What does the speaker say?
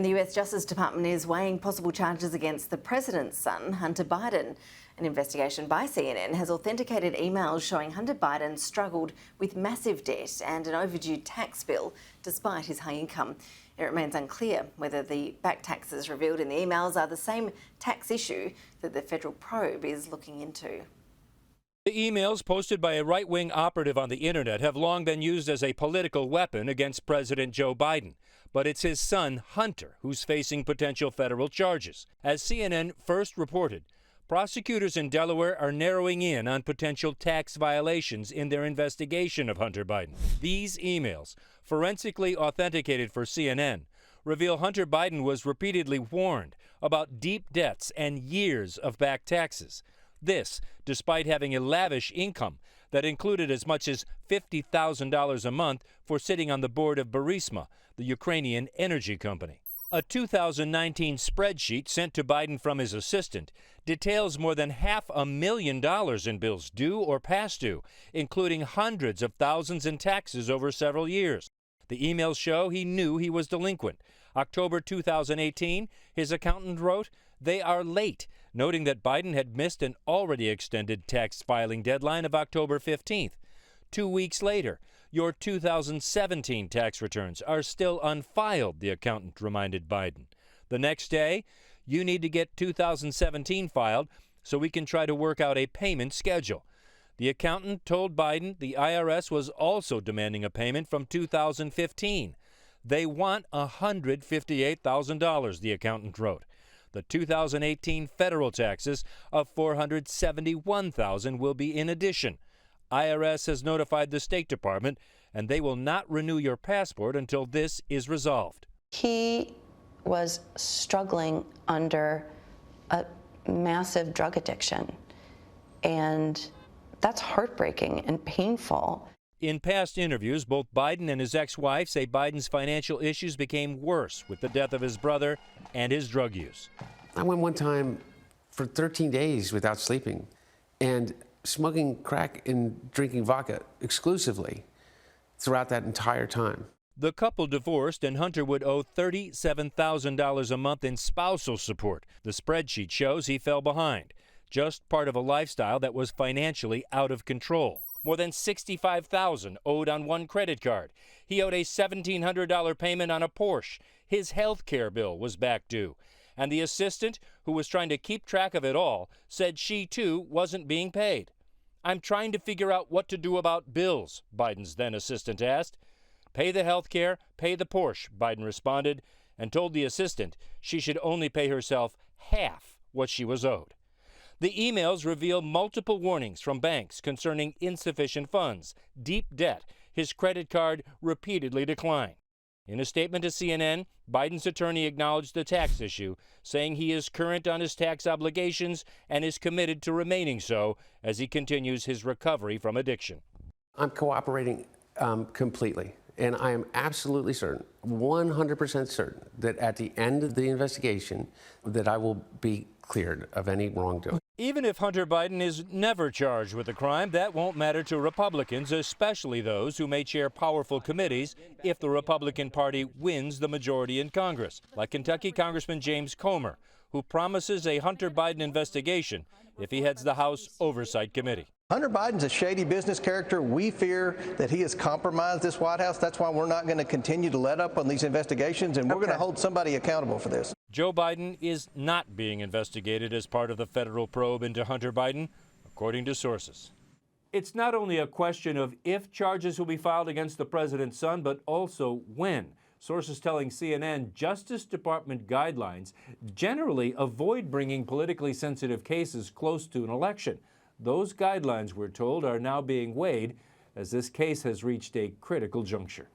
And the US Justice Department is weighing possible charges against the president's son, Hunter Biden. An investigation by CNN has authenticated emails showing Hunter Biden struggled with massive debt and an overdue tax bill despite his high income. It remains unclear whether the back taxes revealed in the emails are the same tax issue that the federal probe is looking into. The emails posted by a right-wing operative on the internet have long been used as a political weapon against President Joe Biden. But it's his son, Hunter, who's facing potential federal charges. As CNN first reported, prosecutors in Delaware are narrowing in on potential tax violations in their investigation of Hunter Biden. These emails, forensically authenticated for CNN, reveal Hunter Biden was repeatedly warned about deep debts and years of back taxes. This, despite having a lavish income that included as much as $50,000 a month for sitting on the board of Burisma, the Ukrainian energy company. A 2019 spreadsheet sent to Biden from his assistant details more than $500,000 in bills due or past due, including hundreds of thousands in taxes over several years. The emails show he knew he was delinquent. October 2018, his accountant wrote, "They are late," noting that Biden had missed an already extended tax filing deadline of October 15th. 2 weeks later, your 2017 tax returns are still unfiled, the accountant reminded Biden. The next day, you need to get 2017 filed so we can try to work out a payment schedule. The accountant told Biden the IRS was also demanding a payment from 2015. They want $158,000, the accountant wrote. The 2018 federal taxes of $471,000 will be in addition. IRS has notified the State Department, and they will not renew your passport until this is resolved. He was struggling under a massive drug addiction, and that's heartbreaking and painful. In past interviews, both Biden and his ex-wife say Biden's financial issues became worse with the death of his brother and his drug use. I went one time for 13 days without sleeping and smoking crack and drinking vodka exclusively throughout that entire time. The couple divorced, and Hunter would owe $37,000 a month in spousal support. The spreadsheet shows he fell behind, just part of a lifestyle that was financially out of control. More than $65,000 owed on one credit card. He owed a $1,700 payment on a Porsche. His health care bill was back due. And the assistant, who was trying to keep track of it all, said she, too, wasn't being paid. "I'm trying to figure out what to do about bills," Biden's then assistant asked. "Pay the health care, pay the Porsche," Biden responded, and told the assistant she should only pay herself half what she was owed. The emails reveal multiple warnings from banks concerning insufficient funds, deep debt, his credit card repeatedly declined. In a statement to CNN, Biden's attorney acknowledged the tax issue, saying he is current on his tax obligations and is committed to remaining so as he continues his recovery from addiction. I'm cooperating completely, and I am absolutely certain, 100% certain, that at the end of the investigation, that I will be cleared of any wrongdoing. Even if Hunter Biden is never charged with a crime, that won't matter to Republicans, especially those who may chair powerful committees if the Republican Party wins the majority in Congress, like Kentucky Congressman James Comer, who promises a Hunter Biden investigation if he heads the House Oversight Committee. Hunter Biden's a shady business character. We fear that he has compromised this White House. That's why we're not going to continue to let up on these investigations, and we're going to hold somebody accountable for this. Joe Biden is not being investigated as part of the federal probe into Hunter Biden, according to sources. It's not only a question of if charges will be filed against the president's son, but also when. Sources telling CNN Justice Department guidelines generally avoid bringing politically sensitive cases close to an election. Those guidelines, we're told, are now being weighed as this case has reached a critical juncture.